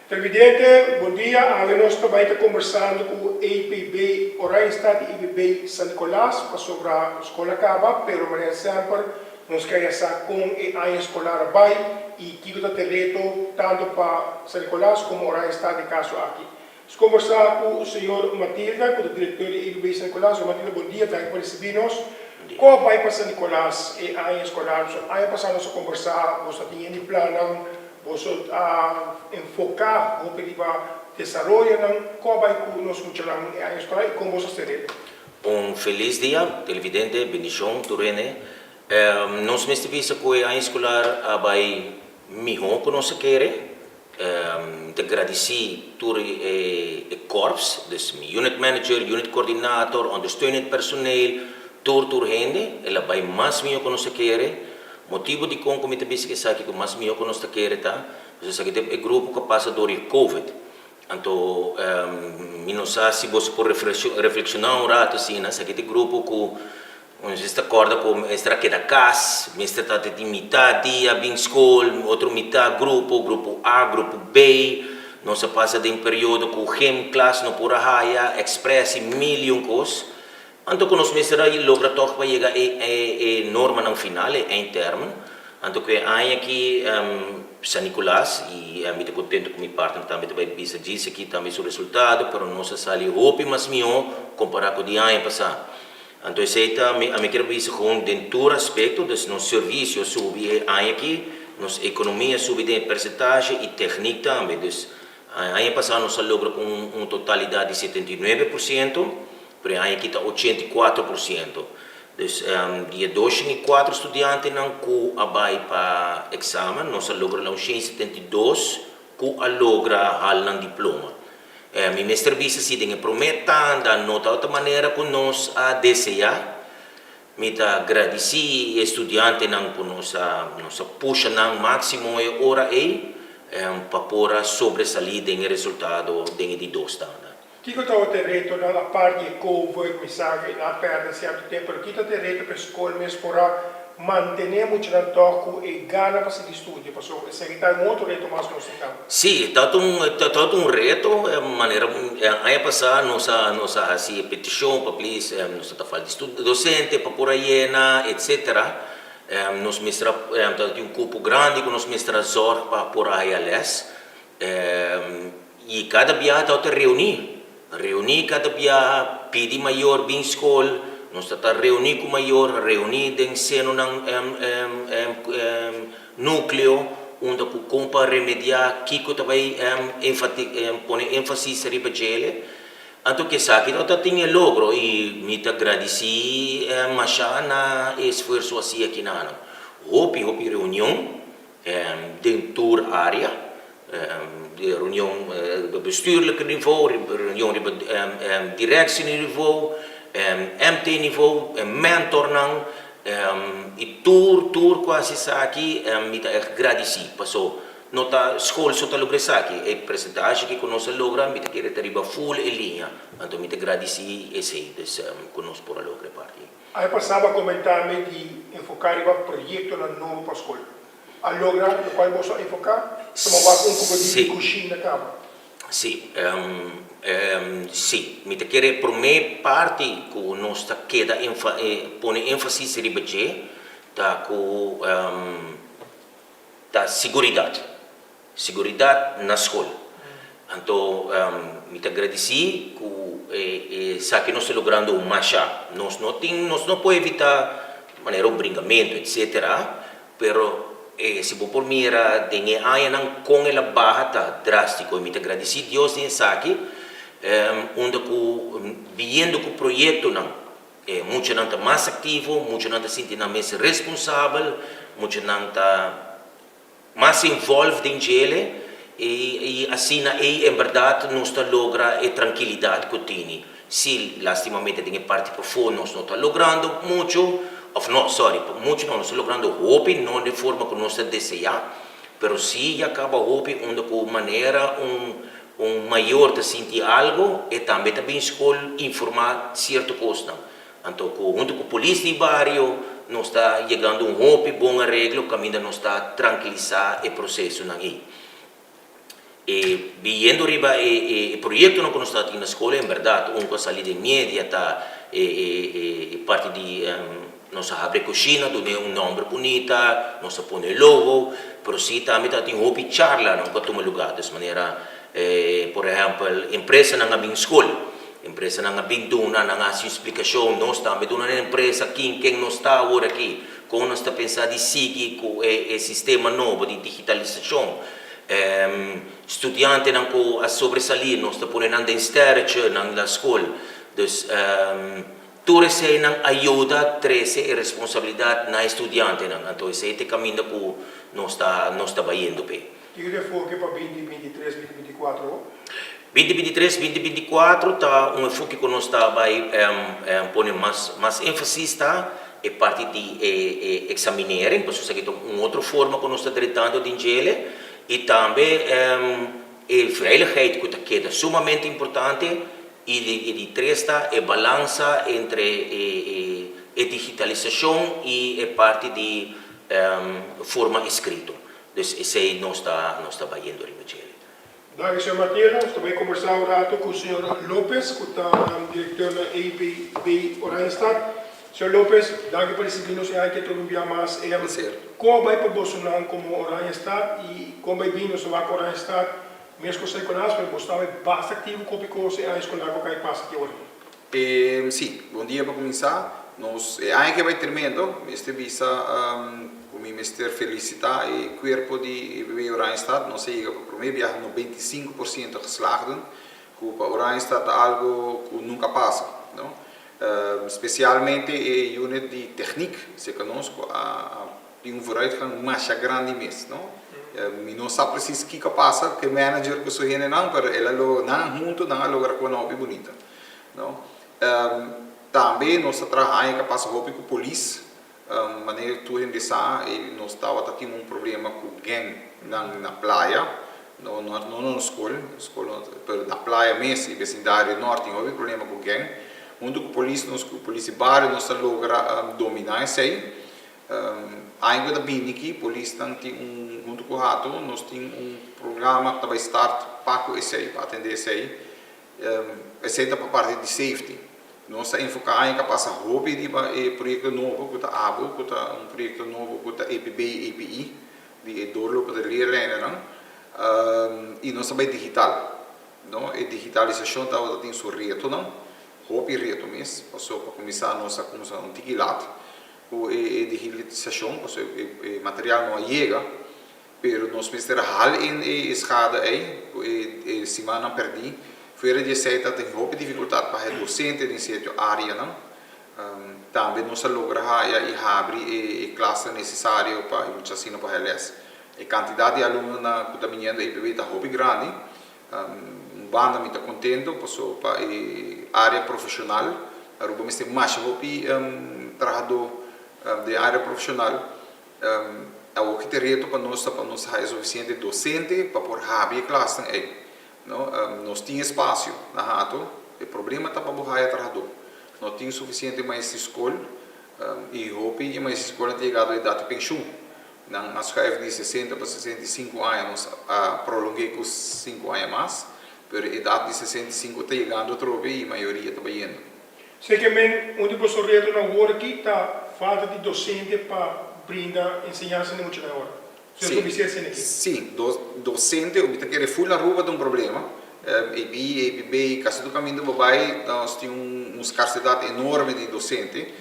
Presidente, bom dia. Nós também estamos conversando com o EIPB, Oranje Estado e EIPB San Nicolás, sobre a escola acaba, pero maneira sempre, nós queremos saber como a escola vai e que está terreno tanto para San Nicolás como Oranje Estado de caso aqui. Vamos conversar com o senhor Matilda, com o diretor de EIPB San Nicolás. Matilda, bom dia, obrigado por receber-nos. Qual vai para San Nicolás e a escola? Aí passamos a conversar, você tinha de plano, você enfocar o que vai desenvolver, qual vai que nós vamos a escola e como você será. Feliz dia, televidente, bendição, Turene. Nós me estivemos com a escola vai melhor que nós queremos. Te agradecer por o corps, dus unit manager, unit coördinator, ondersteunend personeel, tur gente, ela vai mais melhor que nós queremos. Motivo de como comité bísico que com mais melhor que nós queremos, tá? Você sabe que o grupo que passa por COVID. Então, não sei se você pode reflexionar rato assim, né? Sabe que o grupo que você está acorda com extra que da casa, mestre está de metade dia bem escola, outro metade grupo A, grupo B, nós passa de um período com gym class no pura raia, express e milhão coisas. Então, quando nós mestre logra toch para chegar a norma no final, em termo. Então, que aí aqui San Nicolás e eu estou contente com minha parte também vai bisa disse aqui também o resultado, mas nossa sali hope mas melhor comparado com o dia ano passado. Então, esse aí também a mim quero bisa com dentro aspecto dos nossos serviços subir aí aqui, nossa economia subir de percentagem e técnica também. Então, ano passado nós logra com uma totalidade de 79%. Pero aí aqui está 84%. Então, dia 24 estudantes não com a vai para exame, nós logramos 72 com a logra hal diploma. Minha mestre disse se tem prometendo da nota outra maneira com nós a desejar. Me tá agradecer estudante não com nossa puxa não máximo hora aí para pôr sobresair de resultado de 2 anos. Que está o terreno na parte de COVID, mensagem na perda certo tempo, que está o terreno para a escola mesmo para manter muito no toque e ganhar para seguir estudo, porque esse está um outro reto mais que nós temos. Sim, está um reto, maneira aí passar nossa assim petição para please, nossa falta de estudo docente para por aí etc. Nós mestra tem um grupo grande que nós mestra zorg para por aí aliás e cada dia está reunir cada dia, pedir maior bem escola, nós estamos reunir com maior, reunir em seno ng núcleo, onde o compa remediar, kiko também põe ênfase sobre a gele. Então que sabe, então tinha logro e me agradecer, mas na esforço assim aqui na ano. Hope reunião dentro da área. De reunião de bestuurlijke niveau, reunião de directieniveau, MT-niveau, mentor não, e tour quase aqui, me tá agradecer, passou, nota escola só tá logrando aqui, a percentagem que conosco logra, me tá querer ter full em linha, então me tá agradecer esse conosco por a lograr parte. Aí passava a comentar-me de enfocar o projeto na novo para a escola. A lograr no qual você enfocar, tomar um pouco de coxinha na cama. Sim, sim. Me te querer por minha parte que nós está queda põe ênfase sobre budget, tá com tá seguridade na escola. Então, me te agradecer que sabe que nós estamos logrando um marcha. Nós não podemos evitar maneira brincamento, etc. Pero se por mim era de aí não com ela barra drástico me te agradecer Deus em saque onde vendo que o projeto não muito não está mais ativo muito não está sentindo mais responsável muito não está mais envolvido em ele e assim em verdade nós está logra a tranquilidade que tem se lastimamente tem parte profunda nós não está logrando muito muitos não estão logrando hope, não de forma que nós desejamos, mas sim acaba hope onde com maneira maior de sentir algo e também escolhe informar certa coisa. Então, junto com a polícia de bairro, nós está chegando hope, bom arreglo, que ainda nós está tranquilizar o processo aí. E viendo riba e progetto non conosco stato in scuola, in verità, un cosa lì di immediata e parte di non sa apre cucina, dove un nome bonita, non sa pone il logo, però sì, también tati un hobby charla, non có tome lugar, de maneira, por exemplo, empresa não abin school, empresa não abin duna, não há explicação, nós também duna na empresa aqui, quem não está agora aqui, como nós está pensando de seguir com o sistema novo de digitalização, studente não co a sobresalir, nós está ponendo em sterche na escola, dus tudo sei não ajuda, trece e responsabilidade na estudante, não, então esse é o caminho que nós está indo bem. E o foco para 2023, 2024? 2023, 2024 tá enfoque que nós está vai pôr mais ênfase tá é parte de examinarem, posso dizer que outra forma que nós está tratando de ingele e também veiligheid que é sumamente importante e de tresta é balança entre a digitalização e a parte de forma escrita. Então, esse aí nós está indo em ingele. Dank Sr. Martira. Nós também conversamos um rato com o Sr. Lopes, que é diretor da APB Oranjestad. Sr. Lopes, dank por recibirnos aqui todo dia mais. Como vai para Bolsonaro como Oranjestad e como vai vir no seu Oranjestad, mesmo que você conhece, mas gostava de bastante ativo com o que você a escolar com o que passa aqui hoje. Sim, bom dia para começar. Nós ainda vai terminando, este visa como mister felicitar e corpo de IBB Oranjestad, nós chega para o primeiro viagem no 25% geslaagd, que para Oranjestad é algo que nunca passa, não? Especialmente a unit de técnica, se conosco tem vooruitgang mais grande mesmo, não? Não sabe preciso o que passa, que manager que sou ele não, mas ela não junto não logra com uma bonita, não? Também nós trabalhamos que passa roupa com polícia, maneira tu endessar e nós estava aqui problema com gang na praia, não na escola, na praia mesmo, na cidade norte, houve problema com gang, onde a polícia barra nós logra dominar isso aí, ainda da biniki, polícia tem junto com o rato, nós tem programa que vai start para isso aí, para atender isso aí, esse aí para parte de safety. Nós estamos focados em que passa roupa de projeto novo, que está ABO, que está projeto novo, que está APB e API, de doorlopen de leerlijnen, e nós também digital, não? A digitalização está em seu reto, não? Roupa e reto mesmo, passou para começar nós a começar tiquilat, a digitalização, passou o material não chega, pero nós precisamos hal em escada aí, semana perdi. Fora de sei que tem roupa dificuldade para o docente em certa área, não? Também nós logramos e abrir a classe necessária para o ensino para eles. A quantidade de alunos na contaminando e bebê está roupa grande, banda me está contente, passou para a área profissional, a roupa me tem mais roupa trabalhador de área profissional, o que tem reto para nós é suficiente docente para pôr a classe aí. Nós tínhamos espaço na rato, o problema está para borrar o trabalhador. Não tinha suficiente mais escola e roupa e mais escola tem chegado a idade de pensão. Na escala de 60 para 65 anos, prolonguei com 5 anos mais, mas a idade de 65 está chegando outra vez e a maioria está indo. Sei que onde você reto na hora aqui está falta de docente para brindar ensinança na última hora. Sim, docente, o que quer full na rua de problema. APB, caso do caminho do babai, nós temos uma escassidade enorme de docente,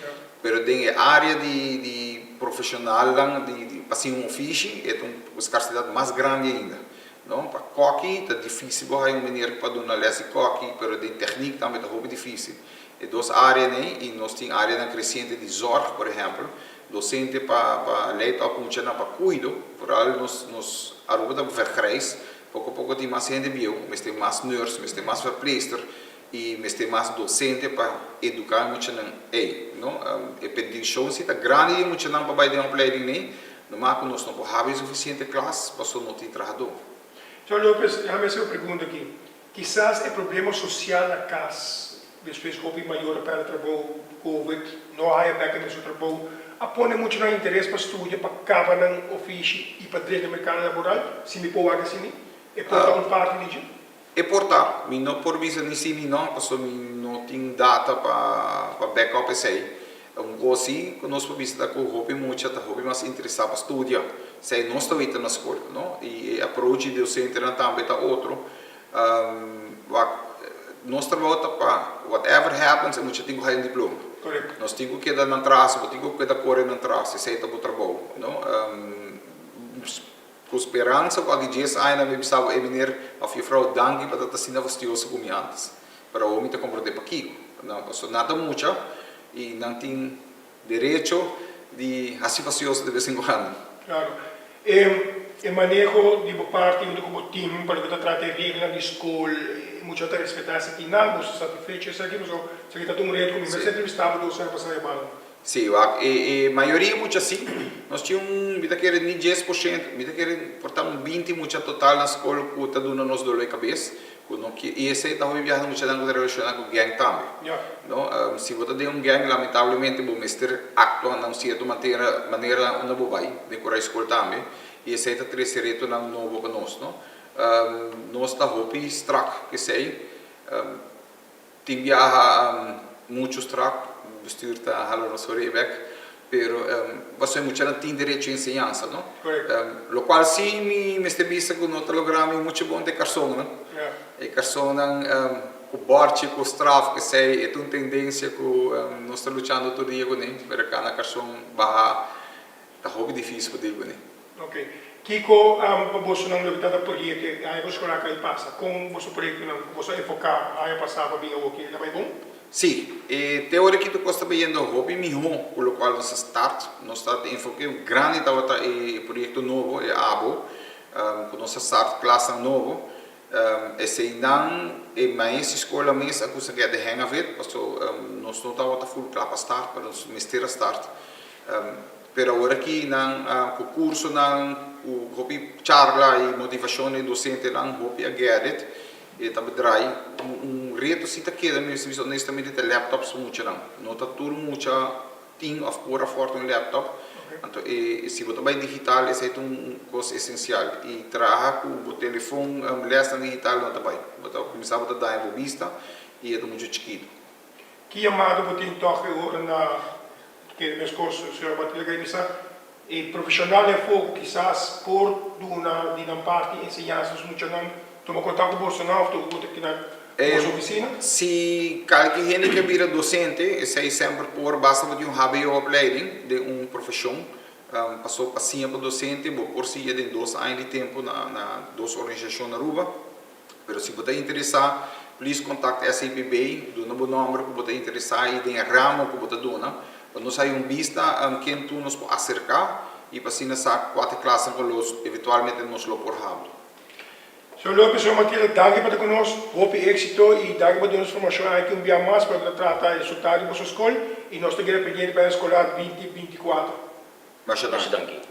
mas tem a área de profissional, de assim ofício, é uma escassidade mais grande ainda. Não, para coque está difícil, vai um menino para dar uma lesse coque, mas de técnica também está muito difícil. É duas áreas, né? E nós temos área crescente de zorg, por exemplo. Docente para leid op moet je naar cuido, vooral nos aruba de vergrijs, pouco a pouco tem mais gente bio, mas tem mais nurse, mas tem mais verpleegster e mas tem mais docente para educar muito não não? A petição se está grande muito não para de opleiding nem, não mas nós não podemos suficiente classe para só não ter trabalhador. Sr. Lopes, déjame hacer uma pergunta aqui. Quizás o problema social na casa, depois que houve maior para o trabalho, Covid, não há back no seu trabalho, apone muito no interesse para estudar, para acabar no ofício e para dentro do mercado laboral, se me pode assim? E porta con parte di E portar, mi não por visa ni si mi não, porque mi não tem data para backup sei. Assim, nós por visa da com hobby muito, tá hobby mais interessado para estudar. Sei não estou indo na escola, não? E approach de docente também tá outro. Nós trabalhamos para whatever happens, nós temos que ter um diploma. Corretto. Nós temos que dar na traça, nós temos que dar correr na traça, sei tá o trabalho, não? Com esperança, qualquer dia ainda me precisava venir a vrouw danke para estar sendo vastioso como antes. Para o homem te compreender para aqui, não, porque nada muito e não tem direito de assim vastioso de vez em quando. Claro. E manejo di parte do como team para que trata regras de escola, muito a respeitar esse team, não, você satisfeito isso aqui, mas se kita um reto como você entrevistava do senhor passar bala. Sim, a maioria muito assim. Nós tínhamos, me querem nem 10%, me querem portamos 20 muito total na escola que está dando nos dor de cabeça. E esse também viajando muito na relação com o gang também. Yeah. No, se você tem gang, lamentavelmente, o mestre atua de uma certa maneira onde você vai, decorar a escola também. E esse está terceiro na novo para nós, não? Nós está hopi strak que sei, tem viaja muitos strak, bestuur está halando sobre back, pero você muito não tem direito de ensinança, não? Lo qual sim me estebisa com o telegrama muito bom de carson, não? E carson o borte com straf que sei é uma tendência que nós estamos lutando todo dia com ele, pero cada carson barra tá hobby difícil para ele, Ok. Kiko, você não deve estar projeto, aí você coloca e passa. Com você projeto não, você enfocar, aí passar para vir o que é bom? Sim, teoria que tu costa vendo hobby melhor, com o qual nós start enfoque grande tava projeto novo, é abo, com nossa start classe novo, esse não é mais escola mesmo, a coisa que é de hang of it, porque nós não tava full classe start, para nós mister start. Pero agora aqui não, o curso não, o hobby charla e motivação docente não, hobby a get e também trai reto se tá queda mesmo honestamente de laptops muito não tá tudo muito thing of core forte um laptop então se você vai digital esse é coisa essencial e trabalhar com o telefone lesta digital não tá vai você começar a dar em vista e é muito chiquito que chamado você tem toque na que meus cursos o senhor vai ter e profissional é fogo quizás por uma parte ensinanças muito não toma contato com o Bolsonaro, tu botar aqui na sua oficina? Se qualquer gente que vira docente, esse aí sempre por basta de HBO opleiding de profissão, passou passinha para docente, por si de 2 anos de tempo na 2 organizações na Aruba. Mas se você interessar, please contacte SAPB, do novo número que você interessar e tem ramo que você dona, para nós aí vista quem tu nos pode acercar e para assim nessa 4 classes com los eventualmente nos lo porramos. Senhor Lopes, senhor Matilde, danke para conosco, hope êxito e danke para darmos informação aqui dia mais para tratar o resultado da sua escola e nós temos que pedir para a escola 2024. Mas Danke.